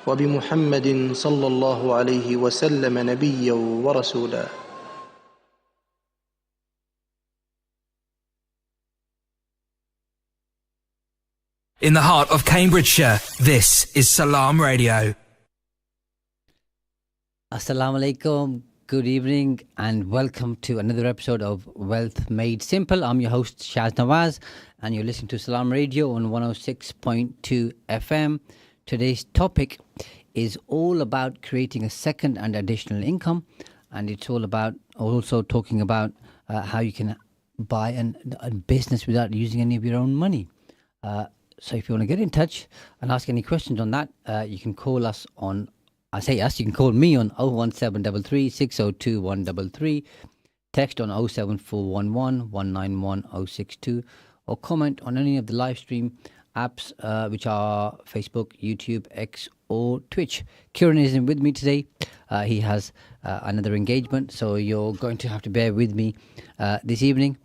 وبمحمد صلى الله عليه وسلم نبيا ورسولا. In the heart of Cambridgeshire, this is Salam Radio. Assalamu alaikum, good evening, and welcome to another episode of Wealth Made Simple. I'm your host, Shaz Nawaz, and you're listening to Salam Radio on 106.2 FM. Today's topic is all about creating a second and additional income, and it's all about also talking about how you can buy a business without using any of your own money. So if you want to get in touch and ask any questions on that, you can call us on, I say us, you can call me on 01733 602 133, text on 07411 191 062, or comment on any of the live stream apps, which are Facebook, YouTube, X, or Twitch. Kieron isn't with me today. He has another engagement, so you're going to have to bear with me this evening.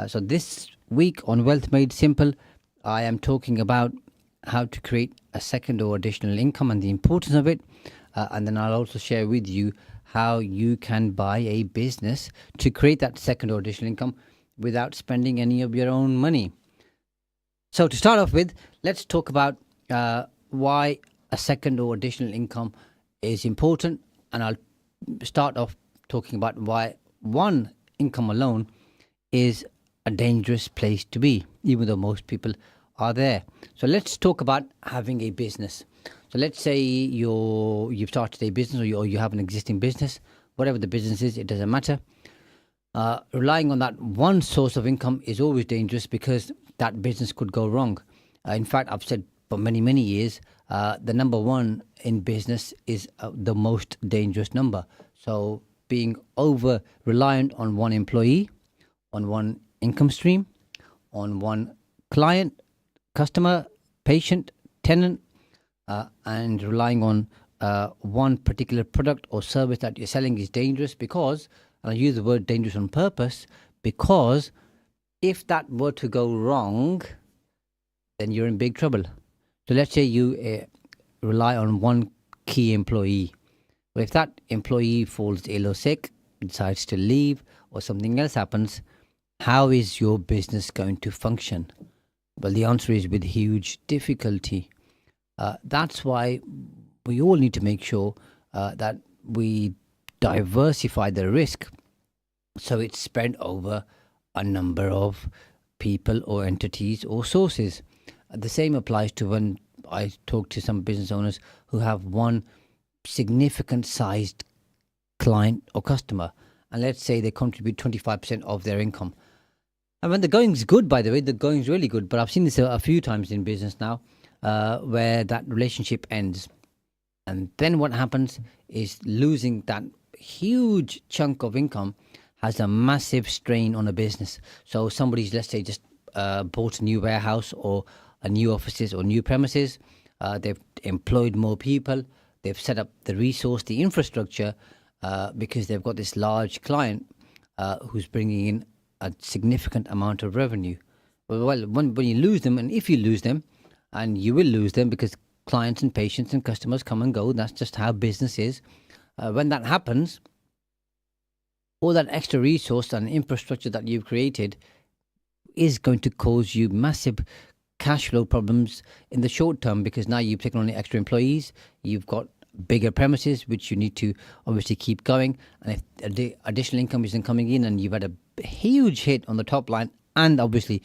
So this week on Wealth Made Simple, I am talking about how to create a second or additional income and the importance of it. And then I'll also share with you how you can buy a business to create that second or additional income without spending any of your own money. So to start off with, let's talk about why a second or additional income is important. And I'll start off talking about why one income alone is a dangerous place to be, even though most people are there. So let's talk about having a business. So let's say you've started a business, or you have an existing business. Whatever the business is, it doesn't matter. Relying on that one source of income is always dangerous because that business could go wrong. In fact, I've said for many, many years, the number one in business is the most dangerous number. So being over reliant on one employee, on one income stream, on one client, customer, patient, tenant, and relying on one particular product or service that you're selling is dangerous because, and I use the word dangerous on purpose, because if that were to go wrong, then you're in big trouble. So let's say you rely on one key employee. Well, if that employee falls ill or sick, decides to leave, or something else happens, how is your business going to function? Well, the answer is with huge difficulty. That's why we all need to make sure that we diversify the risk so it's spread over a number of people or entities or sources. The same applies to when I talk to some business owners who have one significant sized client or customer, and let's say they contribute 25% of their income. And when the going's good, by the way, the going's really good, but I've seen this a few times in business now, where that relationship ends. And then what happens is losing that huge chunk of income has a massive strain on a business. So somebody's, let's say, just bought a new warehouse or a new offices or new premises. They've employed more people. They've set up the resource, the infrastructure, because they've got this large client who's bringing in a significant amount of revenue. Well, when you lose them, and if you lose them, and you will lose them because clients and patients and customers come and go, that's just how business is. When that happens, all that extra resource and infrastructure that you've created is going to cause you massive cash flow problems in the short term, because now you've taken on the extra employees, you've got bigger premises which you need to obviously keep going, and if the additional income isn't coming in and you've had a huge hit on the top line and obviously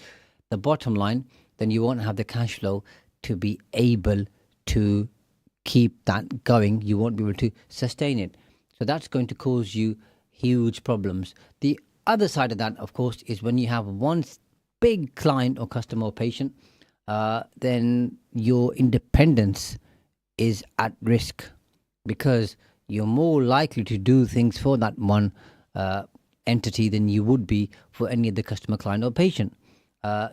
the bottom line, then you won't have the cash flow to be able to keep that going. You won't be able to sustain it. So that's going to cause you huge problems. The other side of that, of course, is when you have one big client or customer or patient, then your independence is at risk, because you're more likely to do things for that one entity than you would be for any other customer, client or patient.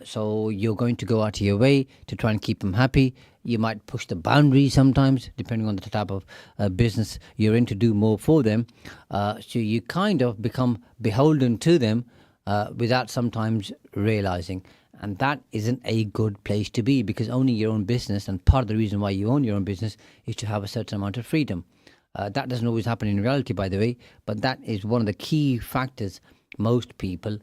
So you're going to go out of your way to try and keep them happy. You might push the boundaries sometimes, depending on the type of business you're in, to do more for them. So you kind of become beholden to them without sometimes realizing. And that isn't a good place to be, because owning your own business, and part of the reason why you own your own business, is to have a certain amount of freedom. That doesn't always happen in reality, by the way, but that is one of the key factors. Most people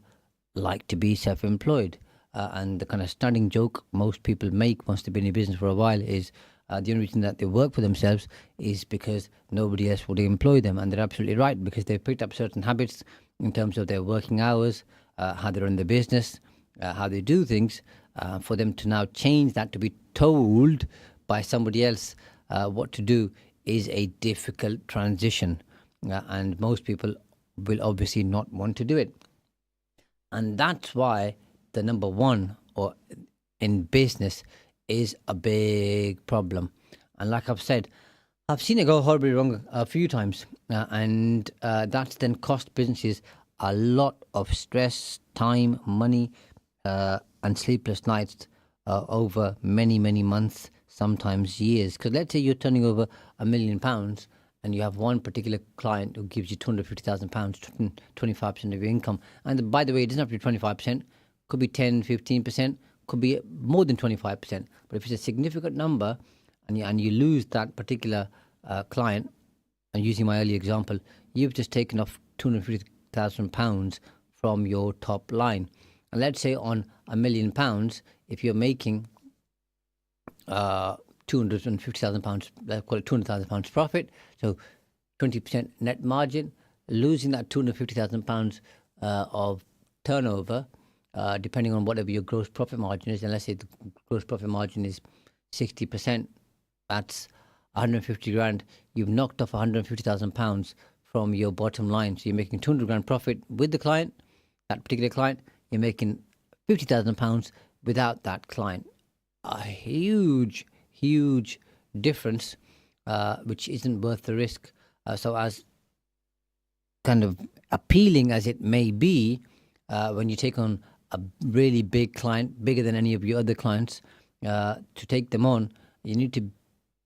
like to be self-employed. And the kind of stunning joke most people make once they've been in business for a while is the only reason that they work for themselves is because nobody else would employ them. And they're absolutely right, because they've picked up certain habits in terms of their working hours, how they run their business, how they do things. For them to now change that, to be told by somebody else what to do, is a difficult transition. And most people will obviously not want to do it. And that's why the number one, or in business, is a big problem. And like I've said, I've seen it go horribly wrong a few times, and that's then cost businesses a lot of stress, time, money, and sleepless nights over many, many months, sometimes years. Because let's say you're turning over £1 million, and you have one particular client who gives you £250,000, 25% of your income. And by the way, it doesn't have to be 25%, could be 10, 15%, could be more than 25%. But if it's a significant number, and you lose that particular client, and using my earlier example, you've just taken off £250,000 from your top line. And let's say on £1 million, if you're making £250,000, let's call it £200,000 profit, so 20% net margin, losing that £250,000 of turnover, depending on whatever your gross profit margin is, and let's say the gross profit margin is 60%, that's 150 grand. You've knocked off 150,000 pounds from your bottom line. So you're making 200 grand profit with the client, that particular client. You're making 50,000 pounds without that client. A huge, huge difference, which isn't worth the risk. So as kind of appealing as it may be, when you take on a really big client, bigger than any of your other clients, to take them on, you need to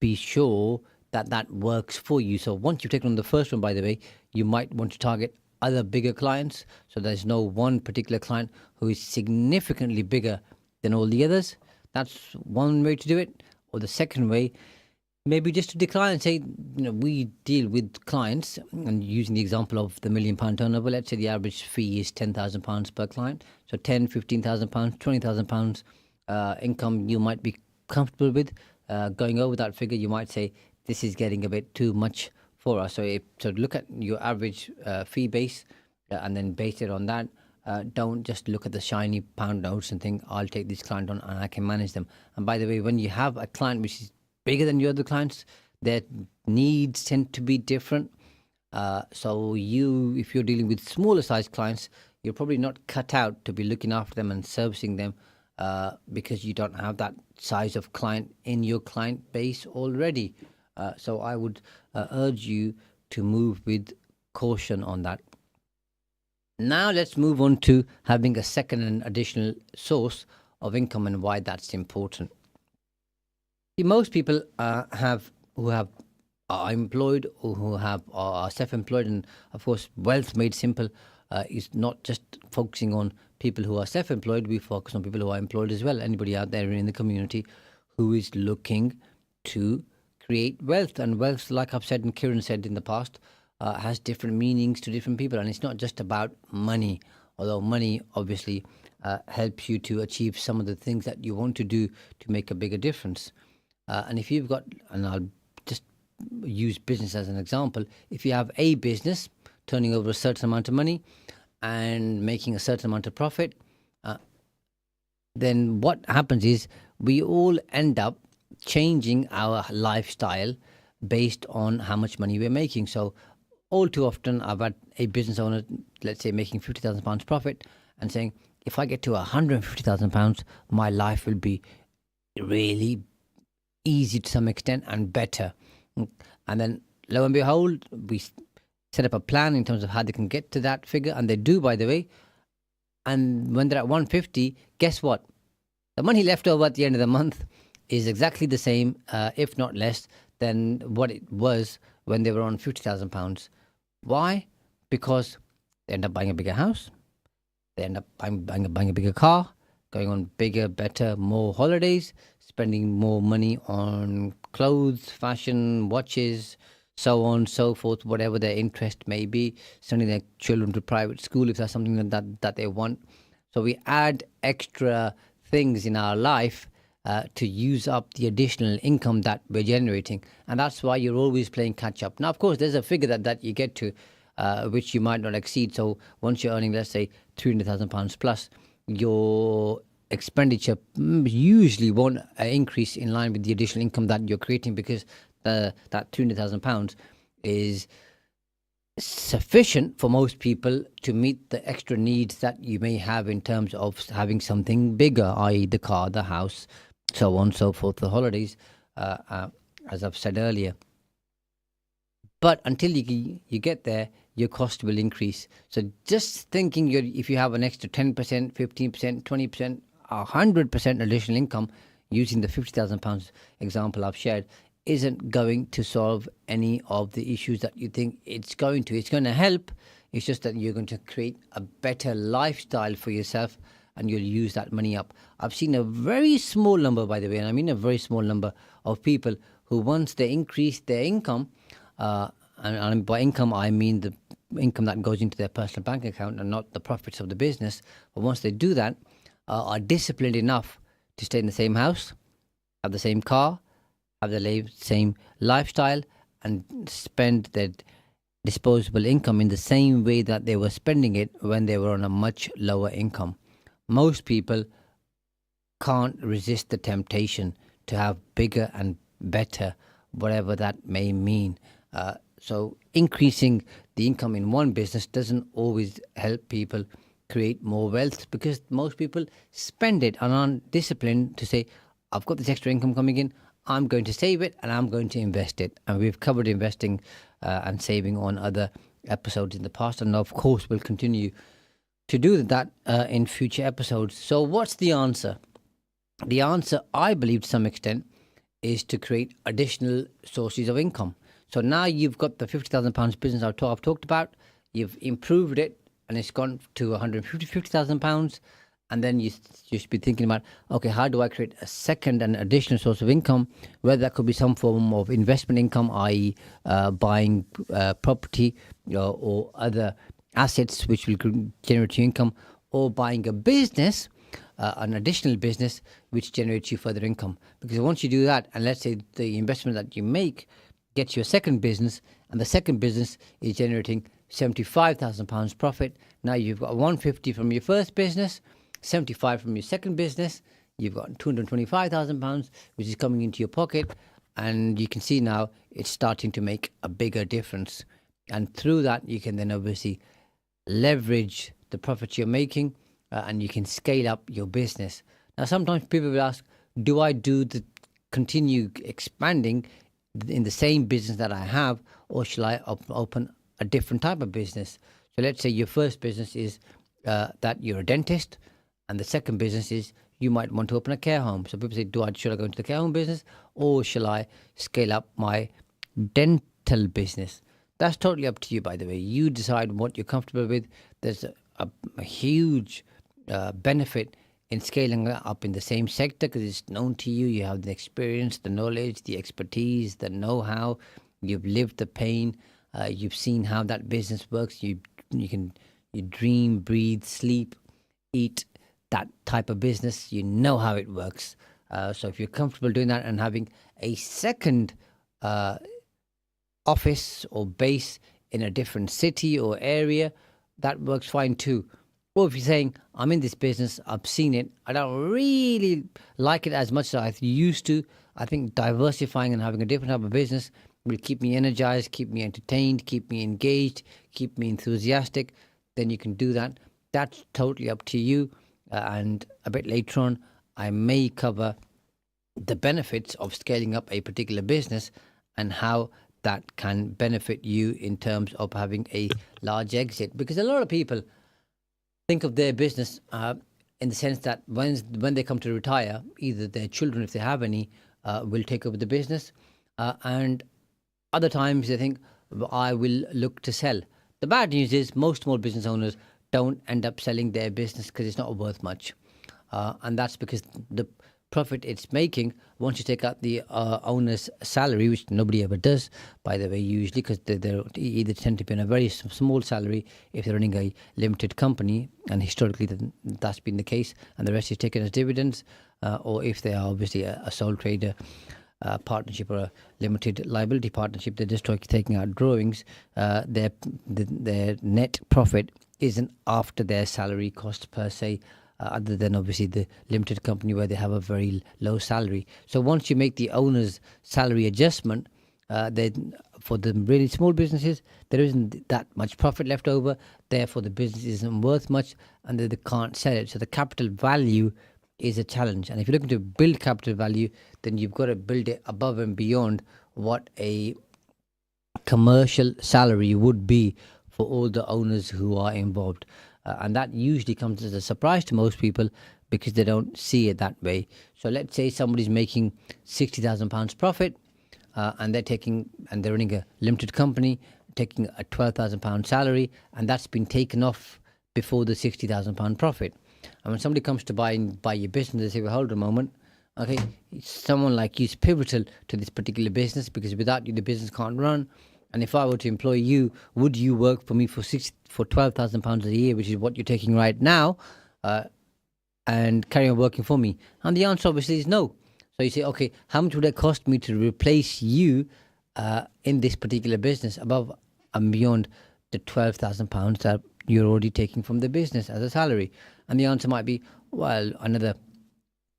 be sure that that works for you. So once you've taken on the first one, by the way, you might want to target other bigger clients. So there's no one particular client who is significantly bigger than all the others. That's one way to do it. Or the second way, maybe just to decline and say, we deal with clients, and using the example of the £1 million turnover, let's say the average fee is £10,000 per client. So £10,000, £15,000, £20,000 income you might be comfortable with. Going over that figure, you might say, this is getting a bit too much for us. So look at your average fee base and then base it on that. Don't just look at the shiny pound notes and think, I'll take this client on and I can manage them. And by the way, when you have a client which is bigger than your other clients, their needs tend to be different. So if you're dealing with smaller size clients, you're probably not cut out to be looking after them and servicing them, because you don't have that size of client in your client base already. So I would urge you to move with caution on that. Now let's move on to having a second and additional source of income and why that's important. See, most people are employed or who are self-employed, and of course, Wealth Made Simple is not just focusing on people who are self-employed. We focus on people who are employed as well. Anybody out there in the community who is looking to create wealth. And wealth, like I've said and Kieron said in the past, has different meanings to different people. And it's not just about money, although money obviously helps you to achieve some of the things that you want to do to make a bigger difference. And if you've got, and I'll just use business as an example, if you have a business turning over a certain amount of money and making a certain amount of profit, then what happens is we all end up changing our lifestyle based on how much money we're making. So all too often I've had a business owner, let's say, making £50,000 profit and saying, if I get to £150,000, my life will be really easy to some extent and better. And then lo and behold, we set up a plan in terms of how they can get to that figure, and they do, by the way. And when they're at 150, guess what? The money left over at the end of the month is exactly the same, if not less, than what it was when they were on £50,000. Why? Because they end up buying a bigger house, they end up buying a bigger car, going on bigger, better, more holidays, spending more money on clothes, fashion, watches, so on, so forth, whatever their interest may be, sending their children to private school if that's something that they want. So we add extra things in our life to use up the additional income that we're generating. And that's why you're always playing catch up. Now, of course, there's a figure that you get to which you might not exceed. So once you're earning, let's say, £300,000 plus, your expenditure usually won't increase in line with the additional income that you're creating, because that £300,000 is sufficient for most people to meet the extra needs that you may have in terms of having something bigger, i.e. the car, the house, so on and so forth, the holidays, as I've said earlier. But until you get there, your cost will increase. So just thinking if you have an extra 10%, 15%, 20%, 100% additional income using the £50,000 example I've shared isn't going to solve any of the issues that you think it's going to. It's going to help. It's just that you're going to create a better lifestyle for yourself, and you'll use that money up. I've seen a very small number, by the way, and I mean a very small number of people who, once they increase their income, and by income I mean the income that goes into their personal bank account and not the profits of the business, but once they do that, are disciplined enough to stay in the same house, have the same car, have the same lifestyle, and spend their disposable income in the same way that they were spending it when they were on a much lower income. Most people can't resist the temptation to have bigger and better, whatever that may mean. So increasing the income in one business doesn't always help people create more wealth, because most people spend it and aren't disciplined to say, I've got this extra income coming in, I'm going to save it and I'm going to invest it. And we've covered investing and saving on other episodes in the past, and of course we'll continue to do that in future episodes. So what's the answer? The answer, I believe to some extent, is to create additional sources of income. So now you've got the £50,000 business I've talked about, you've improved it and it's gone to £150,000, and then you should be thinking about, okay, how do I create a second and additional source of income, whether that could be some form of investment income, i.e. Buying property or other assets which will generate you income, or buying a business, an additional business which generates you further income. Because once you do that, and let's say the investment that you make gets you a second business, and the second business is generating £75,000 profit, now you've got 150 from your first business, 75 from your second business, you've got £225,000 which is coming into your pocket, and you can see now it's starting to make a bigger difference. And through that you can then obviously leverage the profits you're making, and you can scale up your business. Now sometimes people will ask, do I continue expanding in the same business that I have, or shall I open a different type of business? So let's say your first business is that you're a dentist, and the second business is you might want to open a care home. So people say, should I go into the care home business, or shall I scale up my dental business? That's totally up to you, by the way. You decide what you're comfortable with. There's a huge benefit in scaling up in the same sector, because it's known to you. You have the experience, the knowledge, the expertise, the know-how. You've lived the pain. You've seen how that business works. You dream, breathe, sleep, eat that type of business. You know how it works. So if you're comfortable doing that and having a second office or base in a different city or area, that works fine too. Or if you're saying, I'm in this business, I've seen it, I don't really like it as much as I used to, I think diversifying and having a different type of business will keep me energized, keep me entertained, keep me engaged, keep me enthusiastic, then you can do that. That's totally up to you. And a bit later on, I may cover the benefits of scaling up a particular business and how that can benefit you in terms of having a large exit. Because a lot of people think of their business in the sense that when they come to retire, either their children, if they have any, will take over the business, and other times they think, I will look to sell. The bad news is most small business owners don't end up selling their business because it's not worth much. and that's because the profit it's making, once you take out the owner's salary, which nobody ever does, by the way, usually, because they either tend to be on a very small salary if they're running a limited company, and historically that's been the case, and the rest is taken as dividends, or if they are obviously a sole trader partnership or a limited liability partnership, they're just taking out drawings. Their net profit isn't after their salary cost per se, other than obviously the limited company where they have a very low salary. So once you make the owner's salary adjustment, then for the really small businesses, there isn't that much profit left over. Therefore, the business isn't worth much, and they can't sell it. So the capital value is a challenge. And if you're looking to build capital value, then you've got to build it above and beyond what a commercial salary would be for all the owners who are involved. And that usually comes as a surprise to most people because they don't see it that way. So let's say somebody's making £60,000 profit, and they're running a limited company, taking a £12,000 salary, and that's been taken off before the £60,000 profit. And when somebody comes to buy your business, they say, well, hold on a moment. Okay, someone like you is pivotal to this particular business, because without you, the business can't run. And if I were to employ you, would you work for me for £12,000 a year, which is what you're taking right now, and carry on working for me? And the answer obviously is no. So you say, okay, how much would it cost me to replace you in this particular business above and beyond the £12,000 that you're already taking from the business as a salary? And the answer might be, well, another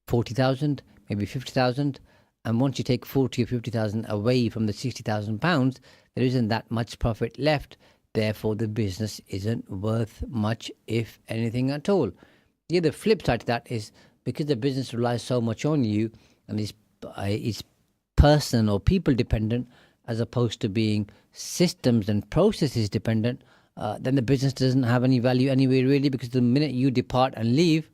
40,000, maybe 50,000. And once you take 40 or 50,000 away from the £60,000, there isn't that much profit left. Therefore, the business isn't worth much, if anything at all. The other flip side to that is, because the business relies so much on you and is person or people dependent, as opposed to being systems and processes dependent, then the business doesn't have any value anyway, really, because the minute you depart and leave,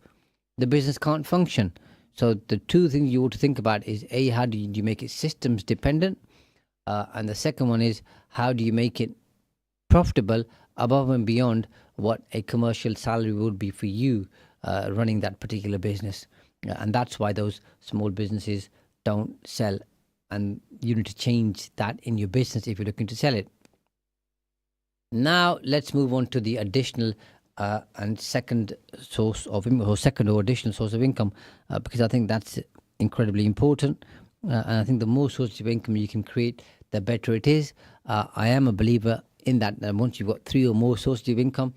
the business can't function. So the two things you ought to think about is, A, how do you make it systems dependent? And the second one is, how do you make it profitable above and beyond what a commercial salary would be for you running that particular business? And that's why those small businesses don't sell. And you need to change that in your business if you're looking to sell it. Now, let's move on to the additional and second source of income, or second or additional source of income, because I think that's incredibly important. And I think the more sources of income you can create, the better it is. I am a believer in that. And once you've got 3 or more sources of income,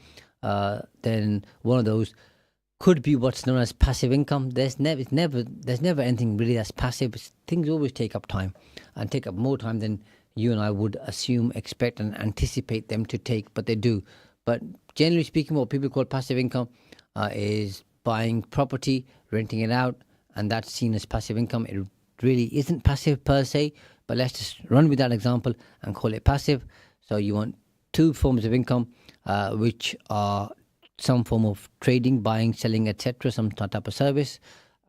then one of those could be what's known as passive income. There's never anything really that's passive. Things always take up time, and take up more time than you and I would assume, expect, and anticipate them to take, but they do. But generally speaking, what people call passive income is buying property, renting it out, and that's seen as passive income. It really isn't passive per se, but let's just run with that example and call it passive. So you want 2 forms of income, which are some form of trading, buying, selling, etc., some type of service.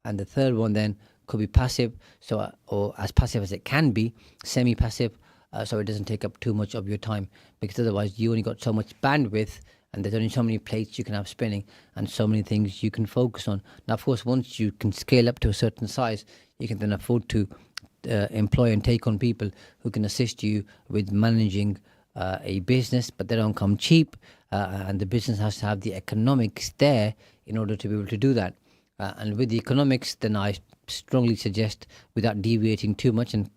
And the third one then could be passive, so or as passive as it can be, semi-passive, so it doesn't take up too much of your time, because otherwise you only got so much bandwidth, and there's only so many plates you can have spinning and so many things you can focus on. Now, of course, once you can scale up to a certain size, you can then afford to employ and take on people who can assist you with managing a business, but they don't come cheap, and the business has to have the economics there in order to be able to do that. And with the economics, then I strongly suggest, without deviating too much, and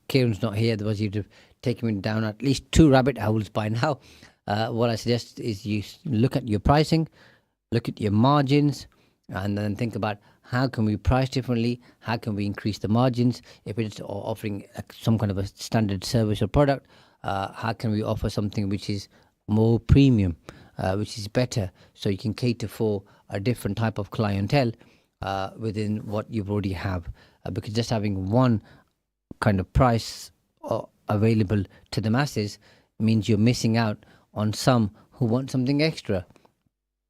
Kieron's not here, otherwise you'd have taken me down at least 2 rabbit holes by now. What I suggest is you look at your pricing, look at your margins, and then think about, how can we price differently? How can we increase the margins? If it's offering some kind of a standard service or product, how can we offer something which is more premium, which is better, so you can cater for a different type of clientele within what you already have? Because just having one kind of price available to the masses means you're missing out on some who want something extra.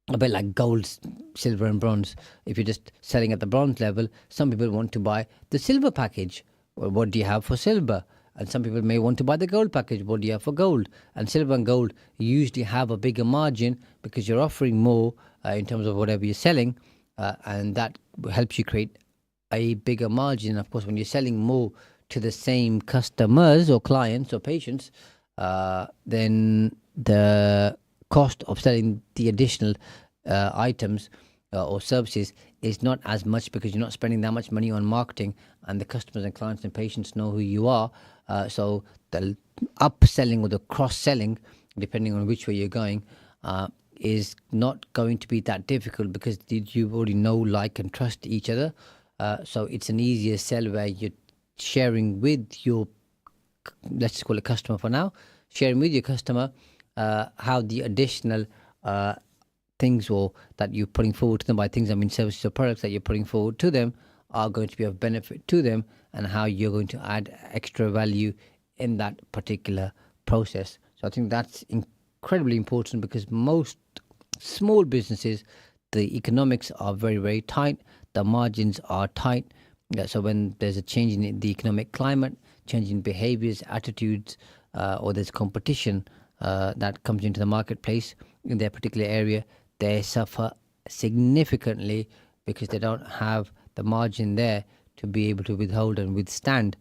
A bit like gold, silver and bronze. If you're just selling at the bronze level, some people want to buy the silver package. Well, what do you have for silver? And some people may want to buy the gold package. What do you have for gold? And silver and gold usually have a bigger margin, because you're offering more in terms of whatever you're selling, and that helps you create a bigger margin. Of course, when you're selling more to the same customers or clients or patients, then the cost of selling the additional items or services is not as much, because you're not spending that much money on marketing, and the customers and clients and patients know who you are. So the upselling or the cross-selling, depending on which way you're going, is not going to be that difficult, because you already know, like, and trust each other. So it's an easier sell where you're sharing with your, let's just call it customer for now, sharing with your customer how the additional things or that you're putting forward to them, by things I mean services or products that you're putting forward to them, are going to be of benefit to them, and how you're going to add extra value in that particular process. So I think that's incredibly important, because most small businesses, the economics are very, very tight, the margins are tight. So when there's a change in the economic climate, change in behaviors, attitudes, or there's competition that comes into the marketplace in their particular area, they suffer significantly, because they don't have the margin there to be able to withhold and withstand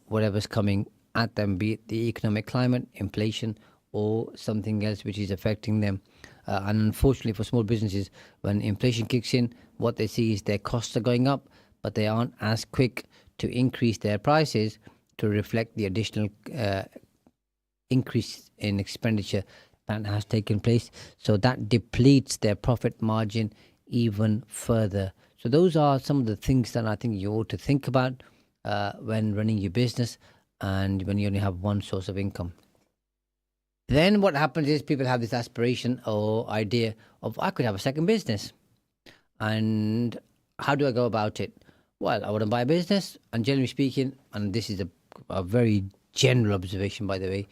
whatever's coming at them, be it the economic climate, inflation, or something else which is affecting them. And unfortunately for small businesses, when inflation kicks in, what they see is their costs are going up, but they aren't as quick to increase their prices to reflect the additional increase in expenditure that has taken place. So that depletes their profit margin even further. So those are some of the things that I think you ought to think about when running your business, and when you only have one source of income. Then what happens is, people have this aspiration or idea of, I could have a second business. And how do I go about it? Well, I want to buy a business, and generally speaking, and this is a very general observation, by the way,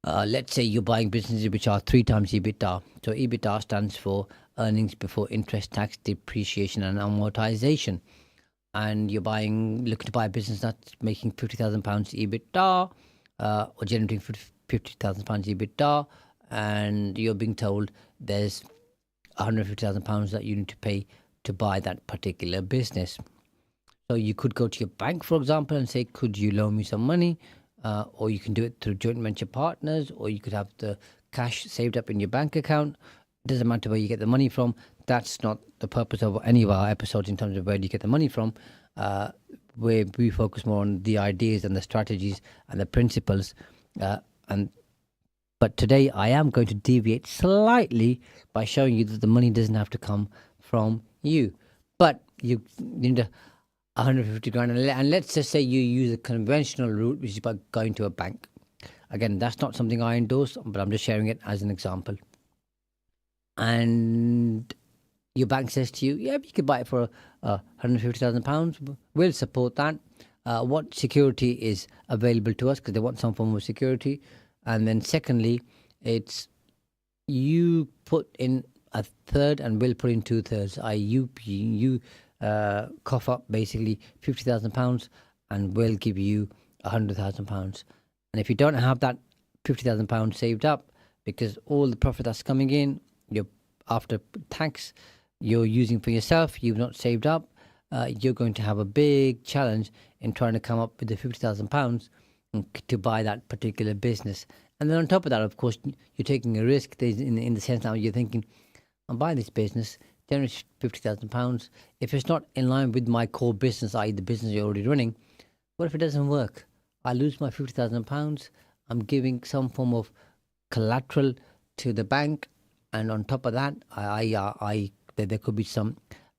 let's say you're buying businesses which are 3 times EBITDA. So EBITDA stands for earnings before interest, tax, depreciation, and amortization. And you're looking to buy a business that's making £50,000 EBITDA, or generating £50,000 EBITDA, and you're being told there's £150,000 that you need to pay to buy that particular business. So you could go to your bank, for example, and say, could you loan me some money? Or you can do it through joint venture partners, or you could have the cash saved up in your bank account. It doesn't matter where you get the money from. That's not the purpose of any of our episodes in terms of where do you get the money from. Where we focus more on the ideas and the strategies and the principles. But today I am going to deviate slightly by showing you that the money doesn't have to come from you. But you need 150 grand, and let's just say you use a conventional route, which is by going to a bank. Again, that's not something I endorse, but I'm just sharing it as an example. And your bank says to you, yeah, you could buy it for £150,000. We'll support that. What security is available to us? Because they want some form of security. And then secondly, it's you put in a third and we'll put in 2/3. You cough up basically £50,000, and we'll give you £100,000. And if you don't have that £50,000 saved up, because all the profit that's coming in, you're after tax, you're using for yourself, you've not saved up, you're going to have a big challenge in trying to come up with the £50,000 to buy that particular business. And then on top of that, of course, you're taking a risk in the sense now you're thinking, I'm buying this business, generate £50,000. If it's not in line with my core business, i.e. the business you're already running, what if it doesn't work? I lose my £50,000. I'm giving some form of collateral to the bank, and on top of that, there could be some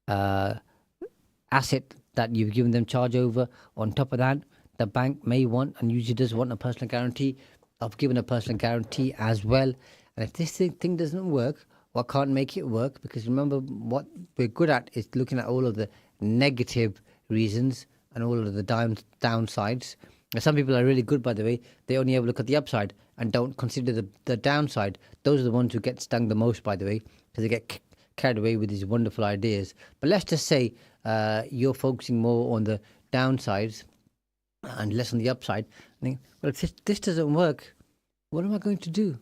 asset that you've given them charge over. On top of that, the bank may want, and usually does want, a personal guarantee. I've given a personal guarantee as well. And if this thing doesn't work, or can't make it work, because remember, what we're good at is looking at all of the negative reasons and all of the downsides. And some people are really good, by the way. They only ever look at the upside and don't consider the downside. Those are the ones who get stung the most, by the way, because they get carried away with these wonderful ideas. But let's just say you're focusing more on the downsides and less on the upside. I think, well, if this doesn't work, what am I going to do?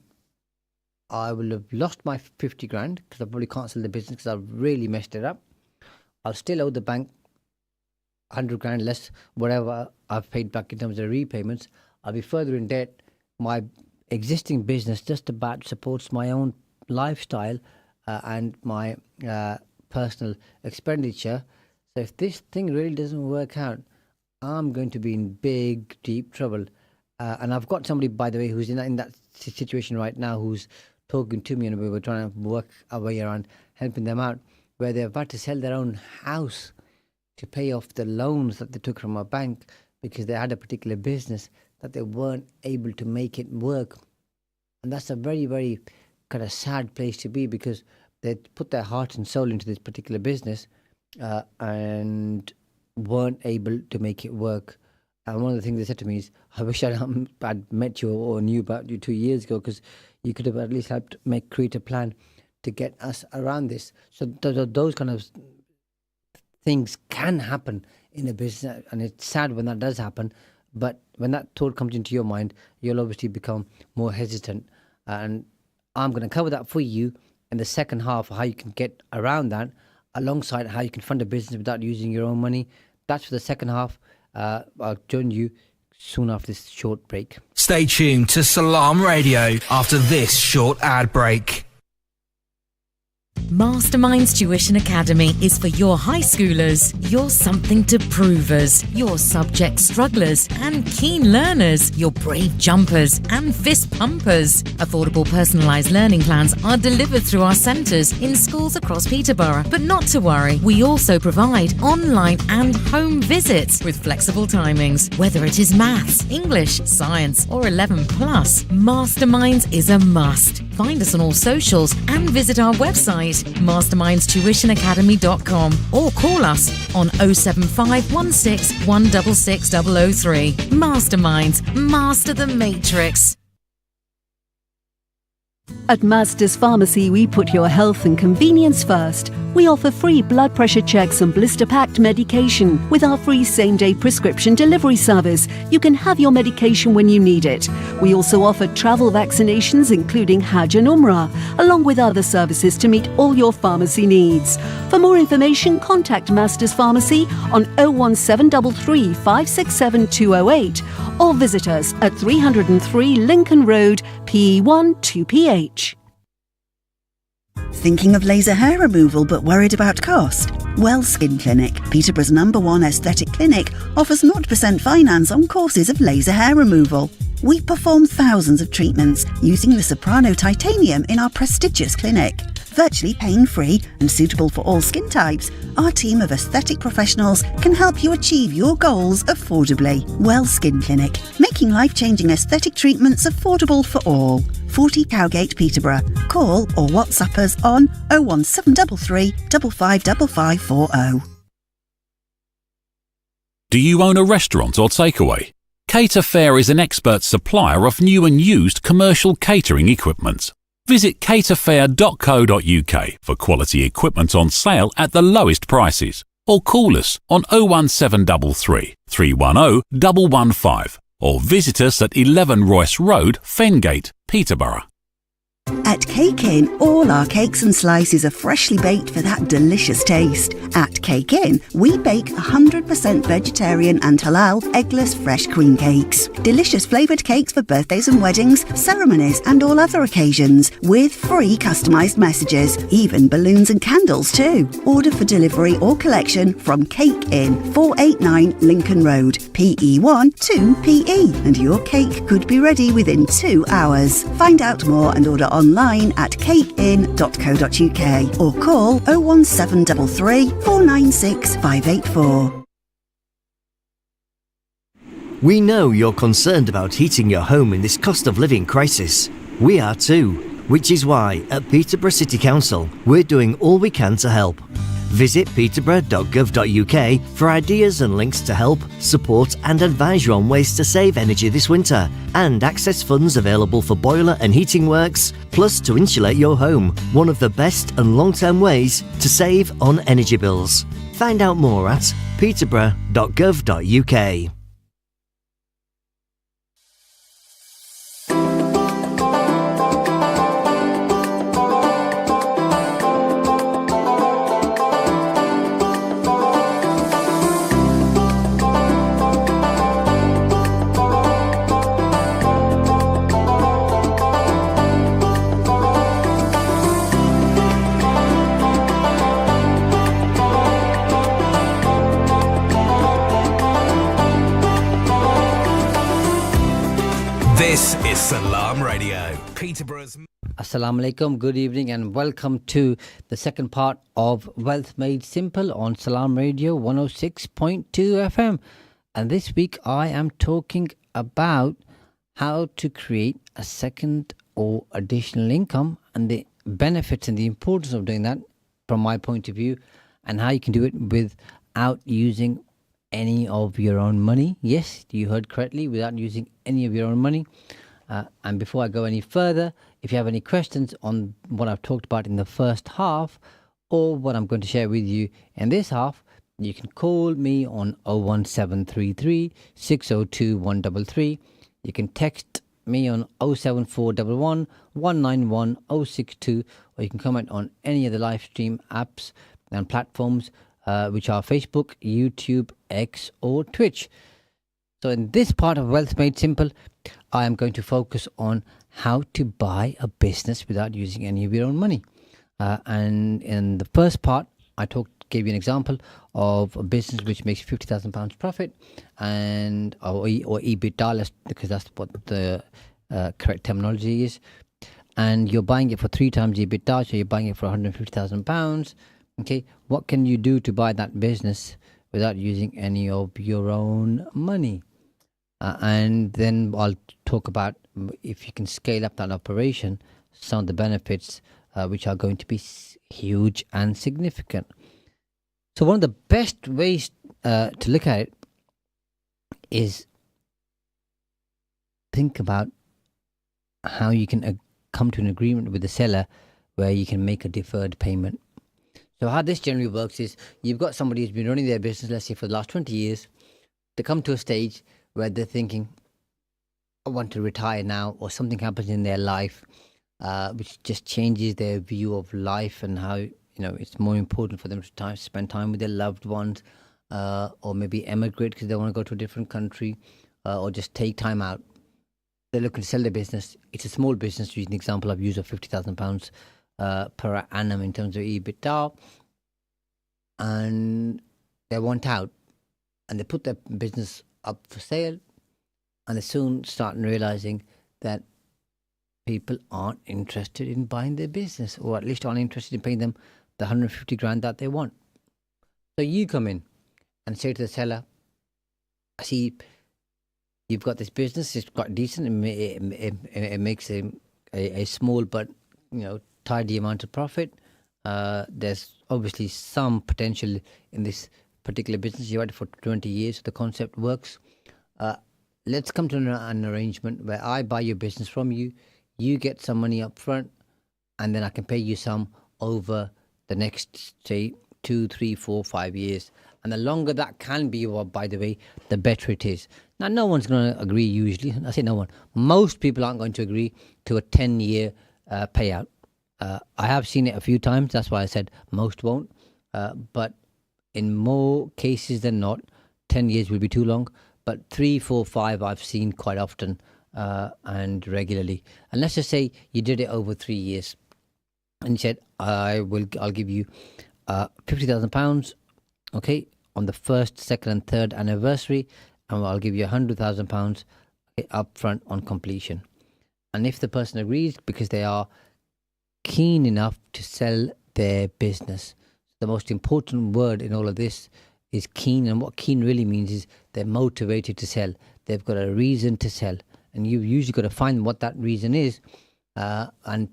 I will have lost my 50 grand because I probably can't sell the business because I've really messed it up. I'll still owe the bank 100 grand less, whatever I've paid back in terms of repayments. I'll be further in debt. My existing business just about supports my own lifestyle and my personal expenditure. So if this thing really doesn't work out, I'm going to be in big, deep trouble. And I've got somebody, by the way, who's in that situation right now, who's talking to me, and we were trying to work our way around helping them out, where they're about to sell their own house to pay off the loans that they took from a bank because they had a particular business that they weren't able to make it work. And that's a very, very kind of sad place to be, because they put their heart and soul into this particular business and weren't able to make it work. And one of the things they said to me is, I wish I'd met you or knew about you 2 years ago, because you could have at least helped create a plan to get us around this. So those kind of things can happen in a business, and it's sad when that does happen. But when that thought comes into your mind, you'll obviously become more hesitant. And I'm going to cover that for you in the second half, how you can get around that, alongside how you can fund a business without using your own money. That's for the second half. I'll join you soon after this short break. Stay tuned to Salam Radio after this short ad break. Masterminds Tuition Academy is for your high schoolers, your something to provers, your subject strugglers and keen learners, your brave jumpers and fist pumpers. Affordable personalised learning plans are delivered through our centres in schools across Peterborough. But not to worry, we also provide online and home visits with flexible timings. Whether it is maths, English, science or 11 plus, Masterminds is a must. Find us on all socials and visit our website mastermindstuitionacademy.com or call us on 07516 166 003. Masterminds, master the matrix. At Master's Pharmacy, we put your health and convenience first. We offer free blood pressure checks and blister-packed medication. With our free same-day prescription delivery service, you can have your medication when you need it. We also offer travel vaccinations, including Hajj and Umrah, along with other services to meet all your pharmacy needs. For more information, contact Master's Pharmacy on 01733 567 208 or visit us at 303 Lincoln Road, PE1 2PH. Thinking of laser hair removal but worried about cost? Well Skin Clinic, Peterborough's #1 aesthetic clinic, offers 0% finance on courses of laser hair removal. We perform thousands of treatments using the Soprano titanium in our prestigious clinic. Virtually pain-free and suitable for all skin types, our team of aesthetic professionals can help you achieve your goals affordably. Well Skin Clinic, making life-changing aesthetic treatments affordable for all. 40 Cowgate, Peterborough. Call or WhatsApp us on 01733 555540. Do you own a restaurant or takeaway? Cater Fair is an expert supplier of new and used commercial catering equipment. Visit caterfair.co.uk for quality equipment on sale at the lowest prices, or call us on 01733 310 115 or visit us at 11 Royce Road, Fengate, Peterborough. At Cake Inn, all our cakes and slices are freshly baked for that delicious taste. At Cake Inn, we bake 100% vegetarian and halal eggless fresh cream cakes. Delicious flavoured cakes for birthdays and weddings, ceremonies and all other occasions, with free customised messages, even balloons and candles too. Order for delivery or collection from Cake Inn, 489 Lincoln Road, PE1 2PE, and your cake could be ready within 2 hours. Find out more and order online at cakein.co.uk or call 01733 496 584. We know you're concerned about heating your home in this cost of living crisis. We are too, which is why at Peterborough City Council we're doing all we can to help. Visit peterborough.gov.uk for ideas and links to help, support and advise you on ways to save energy this winter and access funds available for boiler and heating works, plus to insulate your home, one of the best and long-term ways to save on energy bills. Find out more at peterborough.gov.uk. This is Salam Radio, Peterborough's. Assalamu alaikum, good evening, and welcome to the second part of Wealth Made Simple on Salam Radio 106.2 FM. And this week I am talking about how to create a second or additional income and the benefits and the importance of doing that from my point of view, and how you can do it without using any of your own money. Yes, you heard correctly, without using any of your own money. And before I go any further, if you have any questions on what I've talked about in the first half or what I'm going to share with you in this half, you can call me on 01733 602 133. You can text me on 07411 191 062, or you can comment on any of the live stream apps and platforms, which are Facebook, YouTube, X, or Twitch. So in this part of Wealth Made Simple, I am going to focus on how to buy a business without using any of your own money. And in the first part, I gave you an example of a business which makes £50,000 profit, and or EBITDA, because that's what the correct terminology is. And you're buying it for 3 times EBITDA, so you're buying it for £150,000. Okay, what can you do to buy that business without using any of your own money? And then I'll talk about if you can scale up that operation, some of the benefits which are going to be huge and significant. So one of the best ways to look at it is think about how you can come to an agreement with the seller where you can make a deferred payment. So how this generally works is you've got somebody who's been running their business, let's say for the last 20 years. They come to a stage where they're thinking, I want to retire now, or something happens in their life which just changes their view of life and how, it's more important for them to spend time with their loved ones, or maybe emigrate because they want to go to a different country, or just take time out. They're looking to sell their business. It's a small business. Use an example I've used of £50,000 per annum in terms of EBITDA, and they want out, and they put their business up for sale, and they soon start realizing that people aren't interested in buying their business, or at least aren't interested in paying them the 150 grand that they want. So you come in and say to the seller, I see you've got this business, it's quite decent, it makes a small but tidy amount of profit. There's obviously some potential in this particular business. You had it for 20 years, so the concept works. Let's come to an arrangement where I buy your business from you, you get some money up front, and then I can pay you some over the next, say, 2, 3, 4, 5 years. And the longer that can be, by the way, the better it is. Now, no one's going to agree usually. I say no one. Most people aren't going to agree to a 10-year payout. I have seen it a few times. That's why I said most won't. But in more cases than not, 10 years will be too long. But 3, 4, 5 I've seen quite often and regularly. And let's just say you did it over 3 years. And you said, I'll give you £50,000, okay, on the 1st, 2nd and 3rd anniversary, and I'll give you £100,000 up front on completion. And if the person agrees, because they are keen enough to sell their business, the most important word in all of this is keen. And what keen really means is they're motivated to sell. They've got a reason to sell, and you've usually got to find what that reason is. And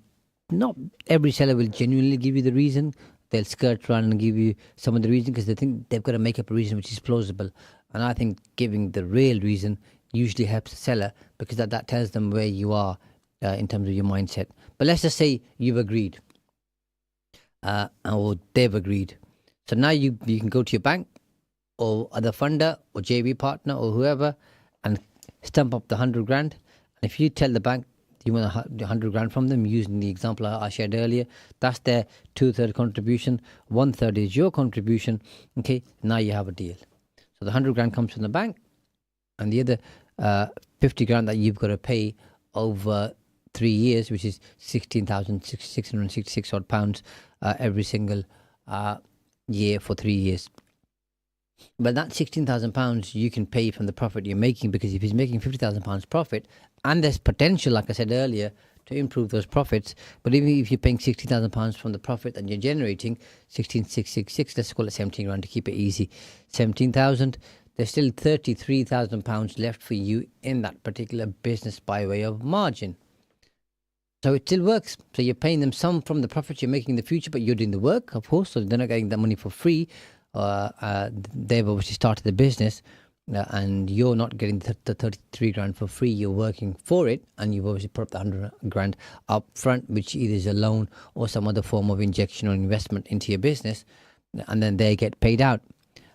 not every seller will genuinely give you the reason. They'll skirt around and give you some of the reason because they think they've got to make up a reason which is plausible. And I think giving the real reason usually helps the seller, because that tells them where you are in terms of your mindset. But let's just say you've agreed, or they've agreed. So now you can go to your bank or other funder or JV partner or whoever and stamp up the 100 grand. And if you tell the bank you want 100 grand from them, using the example I shared earlier, that's their 2/3 contribution, 1/3 is your contribution. Okay, now you have a deal. So the 100 grand comes from the bank, and the other 50 grand that you've got to pay over 3 years, which is 16,666 odd pounds every single year for 3 years. But that £16,000 you can pay from the profit you're making, because if he's making £50,000 profit And there's potential, like I said earlier, to improve those profits. But even if you're paying £60,000 from the profit and you're generating 16,666, let's call it 17 grand to keep it easy, 17,000, there's still £33,000 left for you in that particular business by way of margin. So it still works. So you're paying them some from the profits you're making in the future, but you're doing the work, of course, so they're not getting that money for free. They've obviously started the business. And you're not getting the 33 grand for free, you're working for it, and you've obviously put up the 100 grand up front, which either is a loan or some other form of injection or investment into your business, and then they get paid out.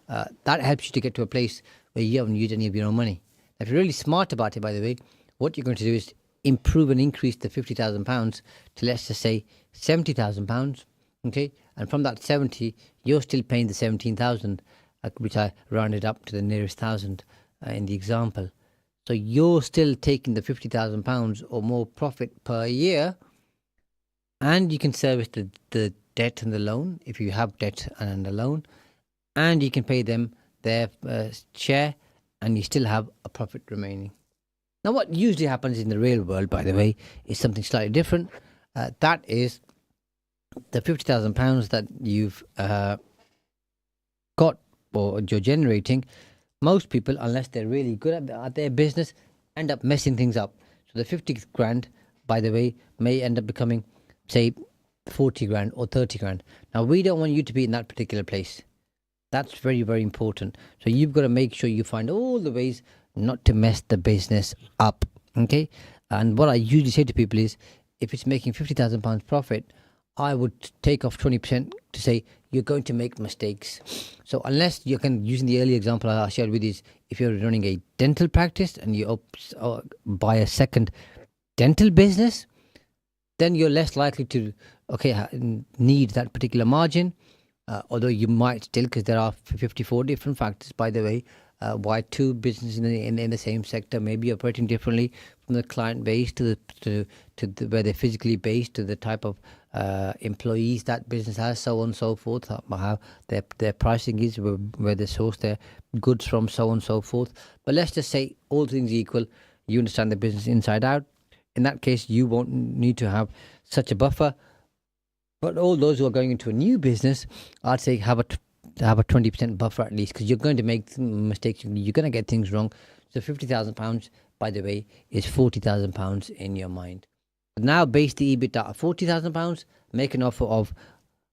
That helps you to get to a place where you haven't used any of your own money. If you're really smart about it, by the way, what you're going to do is improve and increase the £50,000 to, let's just say, £70,000, okay? And from that 70, you're still paying the 17,000, which I rounded up to the nearest thousand in the example. So you're still taking the £50,000 or more profit per year, and you can service the debt and the loan if you have debt and a loan, and you can pay them their share, and you still have a profit remaining. Now, what usually happens in the real world, by the way, is something slightly different. That is the £50,000 that you've got or you're generating. Most people, unless they're really good at their business, end up messing things up. So the 50 grand, by the way, may end up becoming, say, 40 grand or 30 grand. Now, we don't want you to be in that particular place. That's very, very important. So you've got to make sure you find all the ways not to mess the business up, okay? And what I usually say to people is, if it's making £50,000 profit, I would take off 20% to say you're going to make mistakes. So unless you can, using the earlier example I shared with you, is if you're running a dental practice and you buy a second dental business, then you're less likely to need that particular margin. Although you might still, because there are 54 different factors, by the way, why two businesses in the same sector may be operating differently, from the client base to where they're physically based, to the type of employees that business has, so on and so forth, how their pricing is, where they source their goods from, so on and so forth. But let's just say, all things equal, you understand the business inside out. In that case, you won't need to have such a buffer. But all those who are going into a new business, I'd say have a 20% buffer at least, because you're going to make mistakes. You're going to get things wrong. So £50,000, by the way, is £40,000 in your mind. Now base the EBITDA at £40,000, make an offer of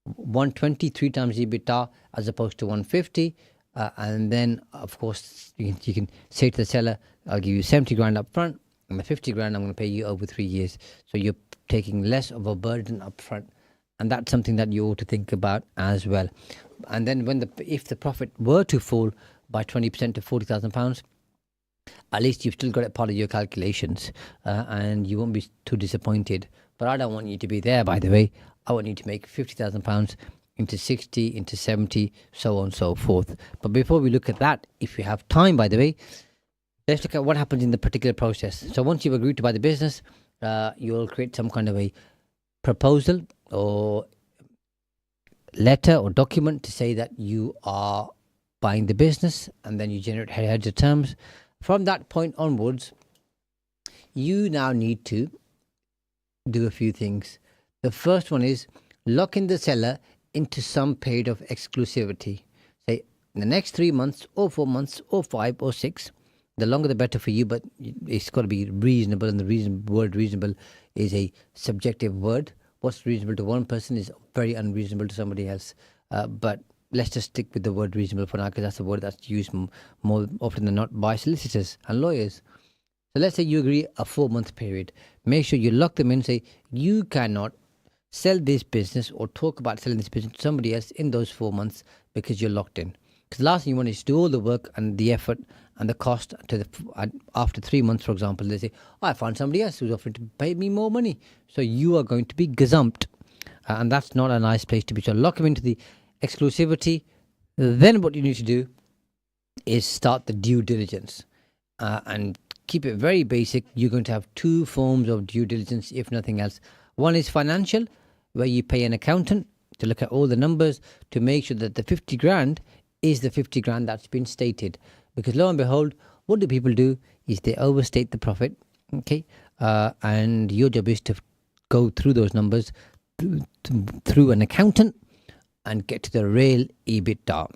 120, 3 times EBITDA as opposed to 150. And then, of course, you can say to the seller, I'll give you 70 grand up front, and the 50 grand I'm going to pay you over 3 years. So you're taking less of a burden up front. And that's something that you ought to think about as well. And then if the profit were to fall by 20% to £40,000, at least you've still got it part of your calculations, and you won't be too disappointed. But I don't want you to be there, by the way. I want you to make £50,000 into 60, into 70, so on and so forth. But before we look at that, if you have time, by the way, let's look at what happens in the particular process. So once you've agreed to buy the business, you'll create some kind of a proposal or letter or document to say that you are buying the business, and then you generate heads of terms. From that point onwards, you now need to do a few things. The first one is lock in the seller into some period of exclusivity. Say in the next 3 months or 4 months or 5 or 6. The longer the better for you, but it's got to be reasonable, and the word reasonable is a subjective word. What's reasonable to one person is very unreasonable to somebody else. But let's just stick with the word reasonable for now, because that's the word that's used more often than not by solicitors and lawyers. So let's say you agree a 4-month period. Make sure you lock them in, say you cannot sell this business or talk about selling this business to somebody else in those 4 months, because you're locked in. Because the last thing you want is to do all the work and the effort and the cost after 3 months, for example, they say, I found somebody else who's offering to pay me more money. So you are going to be gazumped. And that's not a nice place to be. So lock them into the exclusivity. Then what you need to do is start the due diligence. And keep it very basic. You're going to have 2 forms of due diligence, if nothing else. One is financial, where you pay an accountant to look at all the numbers to make sure that the 50 grand is the 50 grand that's been stated. Because lo and behold, what do people do is they overstate the profit, Okay, and your job is to go through those numbers through an accountant and get to the real EBITDA.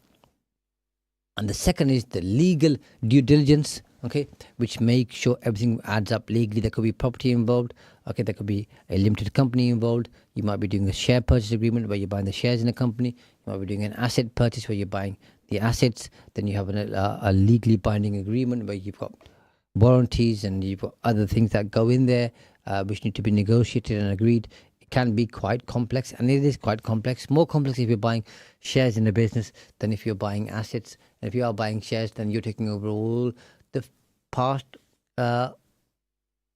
And the second is the legal due diligence, okay, which makes sure everything adds up legally. There could be property involved, okay, there could be a limited company involved. You might be doing a share purchase agreement where you're buying the shares in a company. You might be doing an asset purchase where you're buying the assets. Then you have a legally binding agreement where you've got warranties and you've got other things that go in there, which need to be negotiated and agreed. It can be quite complex, and it is quite complex. More complex if you're buying shares in a business than if you're buying assets. And if you are buying shares, then you're taking over all the past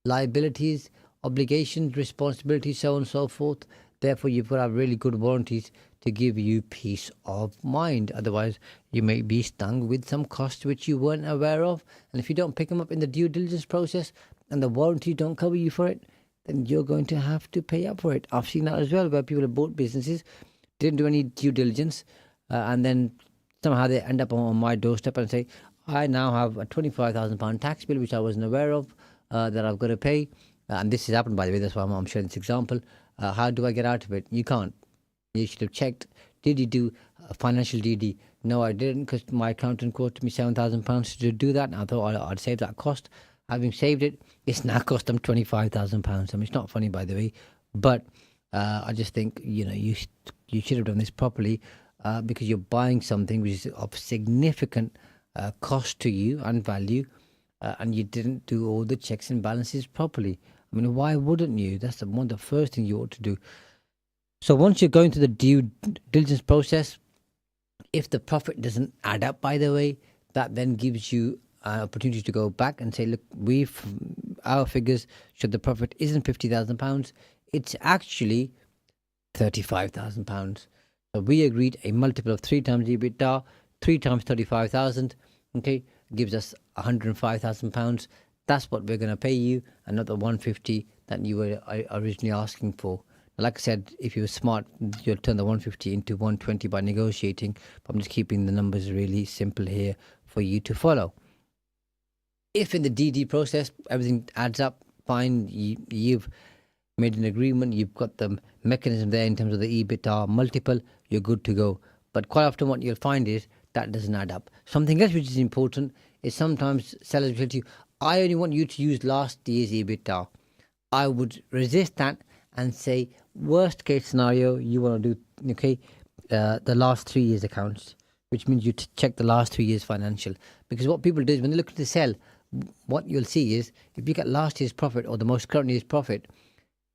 liabilities, obligations, responsibilities, so on and so forth. Therefore, you've got to have really good warranties to give you peace of mind. Otherwise, you may be stung with some costs which you weren't aware of. And if you don't pick them up in the due diligence process and the warranty don't cover you for it, then you're going to have to pay up for it. I've seen that as well, where people have bought businesses, didn't do any due diligence, and then somehow they end up on my doorstep and say, I now have a £25,000 tax bill which I wasn't aware of, that I've got to pay. And this has happened, by the way, that's why I'm sharing this example. How do I get out of it? You can't. You should have checked. Did you do a financial DD? No, I didn't, because my accountant quoted me £7,000 to do that. And I thought I'd save that cost. Having saved it, it's now cost them £25,000. I mean, it's not funny, by the way, but I just think, you should have done this properly, because you're buying something which is of significant cost to you and value, and you didn't do all the checks and balances properly. I mean, why wouldn't you? That's one of the first things you ought to do. So once you're going through the due diligence process, if the profit doesn't add up, by the way, that then gives you an opportunity to go back and say, look, our figures show the profit isn't £50,000, it's actually £35,000. So we agreed a multiple of 3 times EBITDA, 3 times 35,000, okay, gives us £105,000. That's what we're going to pay you, and not the 150 that you were originally asking for. Like I said, if you're smart, you'll turn the 150 into 120 by negotiating. But I'm just keeping the numbers really simple here for you to follow. If in the DD process everything adds up fine, you've made an agreement, you've got the mechanism there in terms of the EBITDA multiple, you're good to go. But quite often what you'll find is that doesn't add up. Something else which is important is sometimes sellers will tell you, I only want you to use last year's EBITDA. I would resist that and say, worst case scenario, you want to do, okay, the last 3 years accounts, which means you check the last 3 years financial. Because what people do is when they look to sell, what you'll see is if you get last year's profit or the most current year's profit,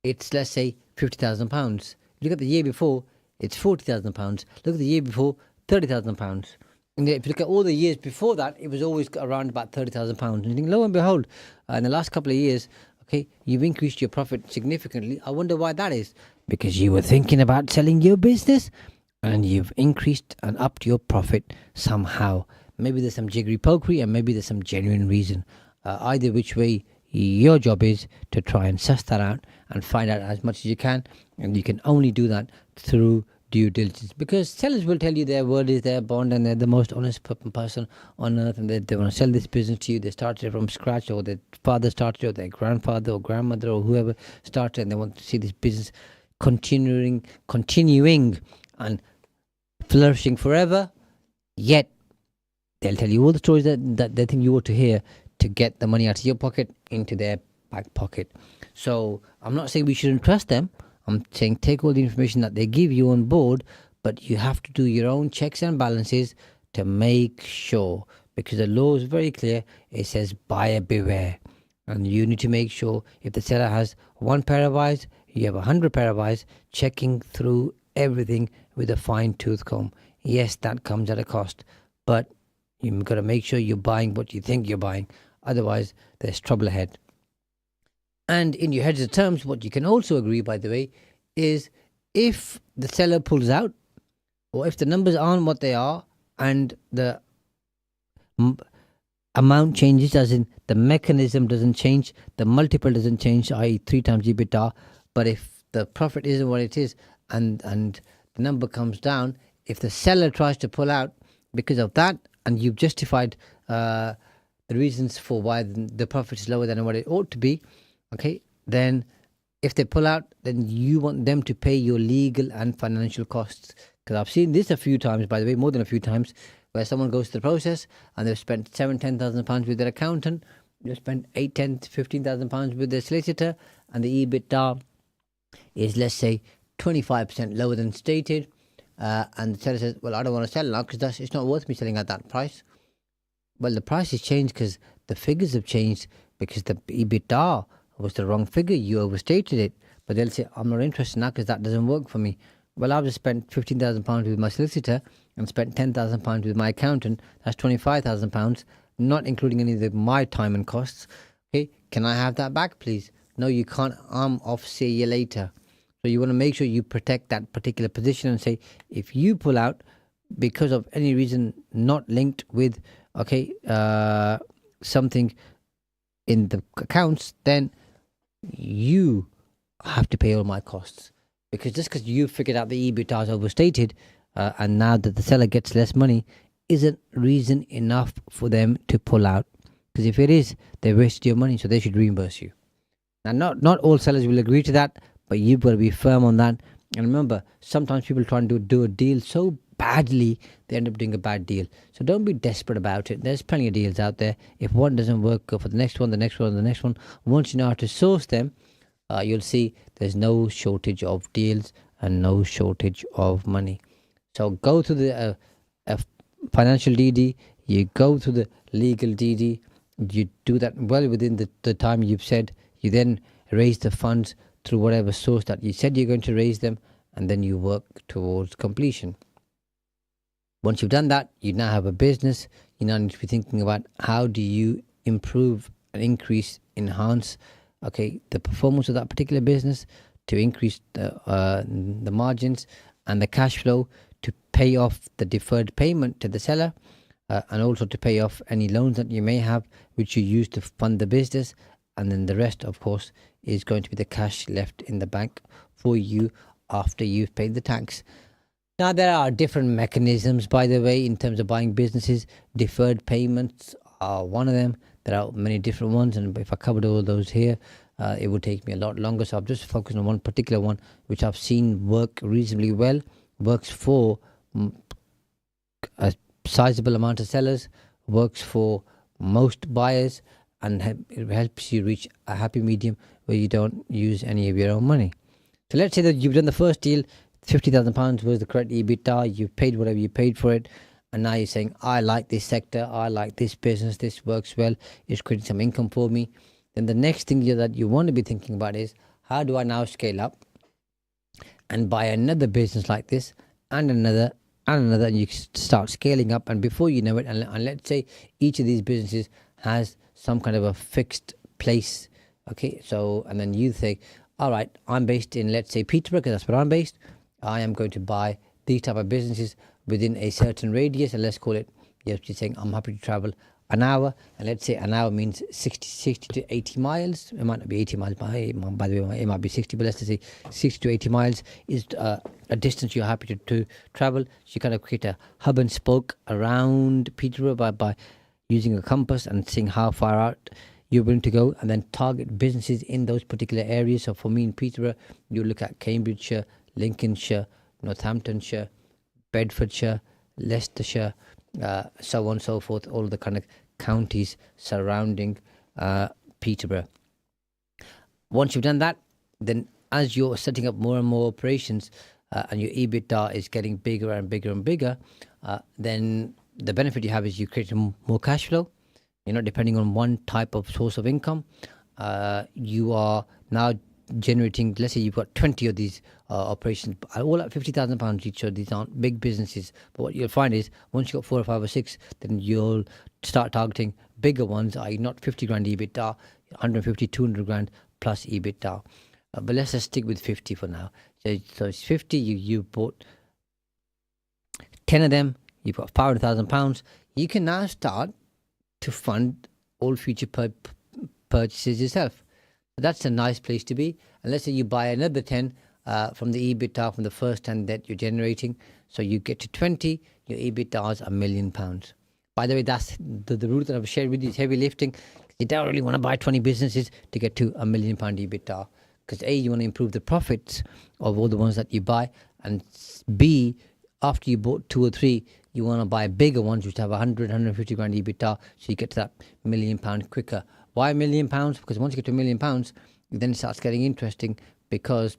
it's, let's say, £50,000. Look at the year before, it's £40,000. Look at the year before, £30,000. And if you look at all the years before that, it was always around about £30,000. And you think, lo and behold, in the last couple of years, okay, you've increased your profit significantly. I wonder why that is. Because you were thinking about selling your business and you've increased and upped your profit somehow. Maybe there's some jiggery pokery and maybe there's some genuine reason. Either which way, your job is to try and suss that out and find out as much as you can. And you can only do that through due diligence, because sellers will tell you their word is their bond and they're the most honest person on earth, and they want to sell this business to you. They started it from scratch, or their father started it, or their grandfather or grandmother or whoever started, and they want to see this business continuing and flourishing forever. Yet they'll tell you all the stories that they think you ought to hear to get the money out of your pocket into their back pocket. So I'm not saying we shouldn't trust them. I'm saying take all the information that they give you on board, but you have to do your own checks and balances to make sure, because the law is very clear. It says buyer beware, and you need to make sure if the seller has one pair of eyes, you have 100 pair of eyes, checking through everything with a fine-tooth comb. Yes, that comes at a cost, but you've got to make sure you're buying what you think you're buying. Otherwise, there's trouble ahead. And in your heads of terms, what you can also agree, by the way, is if the seller pulls out, or if the numbers aren't what they are, and the amount changes, as in the mechanism doesn't change, the multiple doesn't change, i.e. 3 times EBITDA, but if the profit isn't what it is, and the number comes down, if the seller tries to pull out because of that, and you've justified the the reasons for why the profit is lower than what it ought to be, okay, then if they pull out, then you want them to pay your legal and financial costs. Because I've seen this a few times, by the way, more than a few times, where someone goes through the process and they've spent £7,000-10,000 with their accountant, they've spent 8, 10, £15,000 with their solicitor, and the EBITDA is, let's say, 25% lower than stated. And the seller says, well, I don't want to sell now because it's not worth me selling at that price. Well, the price has changed because the figures have changed, because the EBITDA was the wrong figure. You overstated it. But they'll say, I'm not interested now because that doesn't work for me. Well, I've just spent £15,000 with my solicitor and spent £10,000 with my accountant. That's £25,000, not including any of my time and costs. Okay, can I have that back, please? No, you can't. I'm off. See you later. So you want to make sure you protect that particular position and say, if you pull out because of any reason not linked with, okay, something in the accounts, then you have to pay all my costs. Because just because you figured out the EBITDA is overstated, and now that the seller gets less money, isn't reason enough for them to pull out. Because if it is, they wasted your money, so they should reimburse you. Now, not all sellers will agree to that, but you've got to be firm on that. And remember, sometimes people try and do a deal so badly, they end up doing a bad deal. So don't be desperate about it. There's plenty of deals out there. If one doesn't work, go for the next one, the next one, the next one. Once you know how to source them, you'll see there's no shortage of deals and no shortage of money. So go to the financial DD, you go to the legal DD, you do that well within the time you've said. You then raise the funds through whatever source that you said you're going to raise them, and then you work towards completion. Once you've done that, you now have a business. You now need to be thinking about how do you improve and increase, enhance, okay, the performance of that particular business to increase the margins and the cash flow, to pay off the deferred payment to the seller, and also to pay off any loans that you may have, which you use to fund the business. And then the rest, of course, is going to be the cash left in the bank for you after you've paid the tax. Now, there are different mechanisms, by the way, in terms of buying businesses. Deferred payments are one of them. There are many different ones, and if I covered all those here, it would take me a lot longer. So I've just focused on one particular one, which I've seen work reasonably well, works for a sizable amount of sellers, works for most buyers, and it helps you reach a happy medium where you don't use any of your own money. So let's say that you've done the first deal, £50,000 was the correct EBITDA, you've paid whatever you paid for it, and now you're saying, I like this sector, I like this business, this works well, it's creating some income for me. Then the next thing that you want to be thinking about is, how do I now scale up and buy another business like this, and another, and you start scaling up, and before you know it, and let's say each of these businesses has some kind of a fixed place, okay, so, and then you think, all right, I'm based in, let's say, Peterborough, because that's where I'm based. I am going to buy these type of businesses within a certain radius, and let's call it, you're saying, I'm happy to travel an hour, and let's say an hour means 60 to 80 miles. It might not be 80 miles, by the way, it might be 60, but let's say 60 to 80 miles is a distance you're happy to travel. So you kind of create a hub and spoke around Peterborough by using a compass and seeing how far out you're willing to go, and then target businesses in those particular areas. So for me in Peterborough, you look at Cambridgeshire, Lincolnshire, Northamptonshire, Bedfordshire, Leicestershire, so on and so forth, all the kind of counties surrounding Peterborough. Once you've done that, then as you're setting up more and more operations, and your EBITDA is getting bigger and bigger and bigger, then the benefit you have is you create more cash flow. You're not depending on one type of source of income. You are now generating, let's say you've got 20 of these operations, all at £50,000 each. So these aren't big businesses, but what you'll find is once you've got 4 or 5 or 6, then you'll start targeting bigger ones, i.e. not 50 grand EBITDA, 150, 200 grand plus EBITDA. But let's just stick with 50 for now. So it's 50, you bought 10 of them, you've got £500,000. You can now start to fund all future purchases yourself. So that's a nice place to be. And let's say you buy another 10 from the EBITDA from the first 10 that you're generating. So you get to 20, your EBITDA is £1 million. By the way, that's the route that I've shared with you is heavy lifting. You don't really want to buy 20 businesses to get to £1 million EBITDA. Because A, you want to improve the profits of all the ones that you buy. And B, after you bought 2 or 3, you want to buy bigger ones which have 100, 150 grand EBITDA. So you get to that £1 million quicker. Why £1 million? Because once you get to £1 million, then it starts getting interesting, because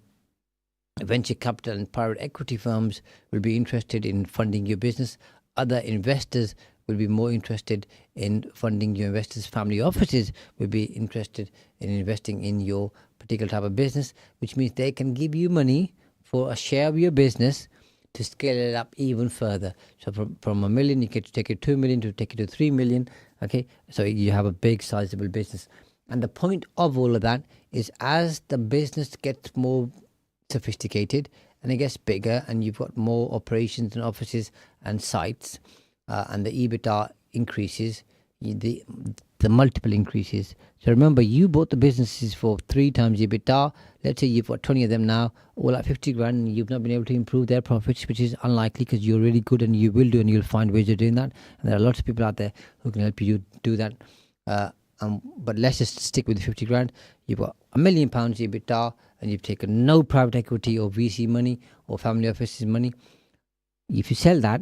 venture capital and private equity firms will be interested in funding your business. Other investors will be more interested in funding your investors. Family offices will be interested in investing in your particular type of business, which means they can give you money for a share of your business to scale it up even further. So from $1 million, you get to take it to $2 million, to take it to 3 million. Okay, so you have a big, sizable business. And the point of all of that is, as the business gets more sophisticated and it gets bigger, and you've got more operations and offices and sites, and the EBITDA increases, the multiple increases. So remember, you bought the businesses for 3 times EBITDA. Let's say you've got 20 of them now, all at 50 grand, and you've not been able to improve their profits, which is unlikely, because you're really good and you will do, and you'll find ways of doing that. And there are lots of people out there who can help you do that. But let's just stick with the 50 grand. You've got £1 million EBITDA, and you've taken no private equity or VC money or family offices money. If you sell that,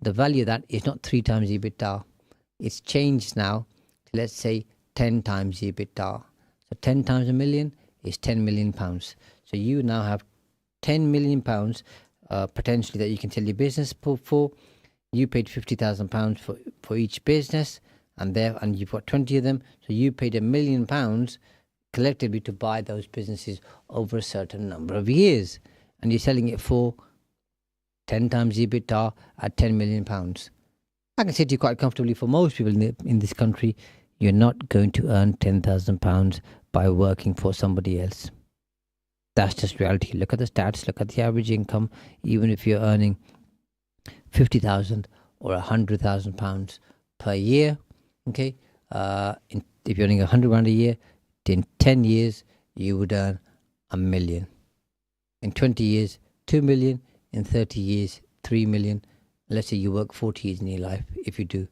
the value of that is not 3 times EBITDA. It's changed now to, let's say, 10 times EBITDA. So 10 times $1 million is £10 million. So you now have £10 million potentially that you can sell your business for. You paid £50,000 for each business, and you've got 20 of them. So you paid £1 million collectively to buy those businesses over a certain number of years, and you're selling it for 10 times EBITDA at £10 million. I can say to you quite comfortably, for most people in this country, you're not going to earn £10,000 by working for somebody else. That's just reality. Look at the stats, look at the average income. Even if you're earning £50,000 or £100,000 per year, okay, if you're earning £100,000 a year, in 10 years, you would earn $1 million. In 20 years, 2 million. In 30 years, 3 million. Let's say you work 40 years in your life. If you do,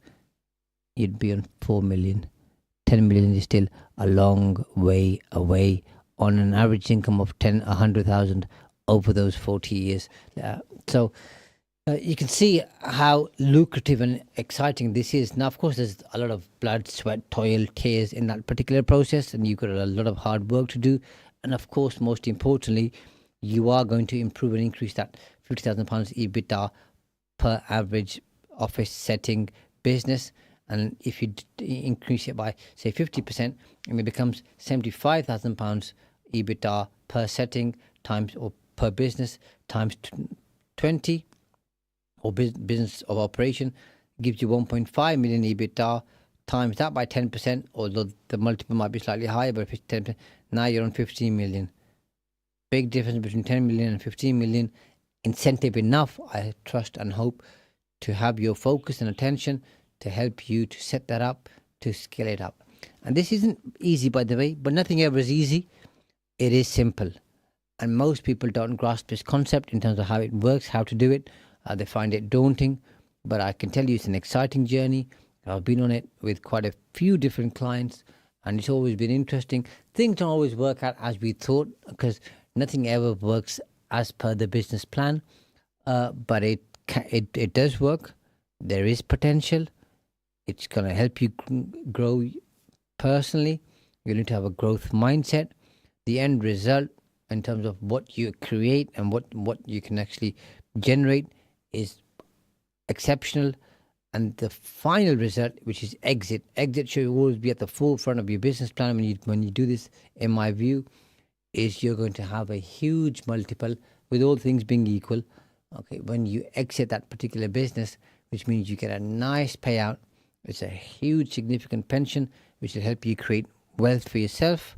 you'd be on 4 million. 10 million is still a long way away on an average income of 100,000 over those 40 years. So you can see how lucrative and exciting this is. Now, of course, there's a lot of blood, sweat, toil, tears in that particular process, and you've got a lot of hard work to do. And of course, most importantly, you are going to improve and increase that £50,000 EBITDA per average office setting business. And if you increase it by, say, 50%, and it becomes £75,000 EBITDA per setting times, or per business, times 20, or business of operation, gives you 1.5 million EBITDA. Times that by 10%, although the multiple might be slightly higher, but if it's 10%, now you're on 15 million. Big difference between 10 million and 15 million. Incentive enough, I trust and hope, to have your focus and attention to help you to set that up, to scale it up. And this isn't easy, by the way, but nothing ever is easy. It is simple. And most people don't grasp this concept in terms of how it works, how to do it. They find it daunting, but I can tell you it's an exciting journey. I've been on it with quite a few different clients, and it's always been interesting. Things don't always work out as we thought, because nothing ever works as per the business plan, but it does work. There is potential. It's going to help you grow personally. You need to have a growth mindset. The end result, in terms of what you create and what you can actually generate, is exceptional. And the final result, which is exit should always be at the forefront of your business plan when you do this, in my view, is you're going to have a huge multiple, with all things being equal, okay, when you exit that particular business, which means you get a nice payout. It's a huge, significant pension, which will help you create wealth for yourself,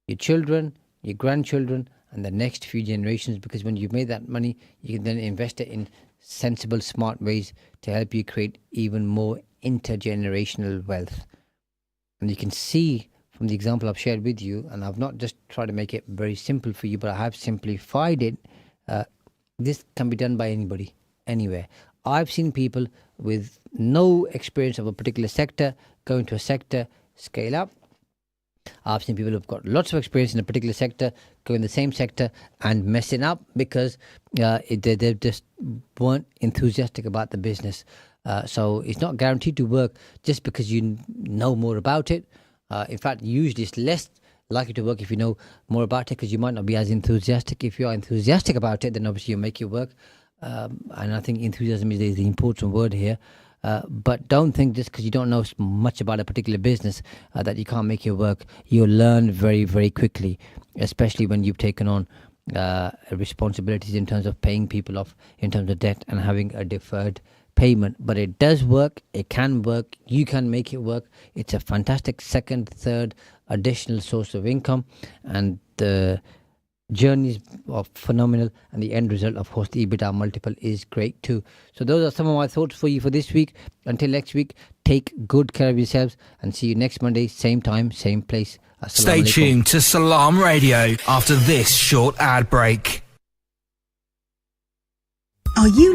your children, your grandchildren, and the next few generations, because when you've made that money, you can then invest it in sensible, smart ways to help you create even more intergenerational wealth. And you can see from the example I've shared with you, and I've not just tried to make it very simple for you, but I have simplified it. This can be done by anybody, anywhere. I've seen people with no experience of a particular sector, go into a sector, scale up. I've seen people who've got lots of experience in a particular sector, go in the same sector and messing up because they just weren't enthusiastic about the business. So it's not guaranteed to work just because you know more about it. In fact, usually it's less likely to work if you know more about it, because you might not be as enthusiastic. If you are enthusiastic about it, then obviously you'll make it work. And I think enthusiasm is the important word here. But don't think just because you don't know much about a particular business that you can't make it work. You'll learn very, very quickly, especially when you've taken on responsibilities in terms of paying people off, in terms of debt and having a deferred payment. But it does work. It can work. You can make it work. It's a fantastic second, third, additional source of income, and the journeys are phenomenal, and the end result, of course, the EBITDA multiple is great too. So those are some of my thoughts for you for this week. Until next week, take good care of yourselves and see you next Monday, same time, same place. Stay tuned to Salam Radio after this short ad break. Are you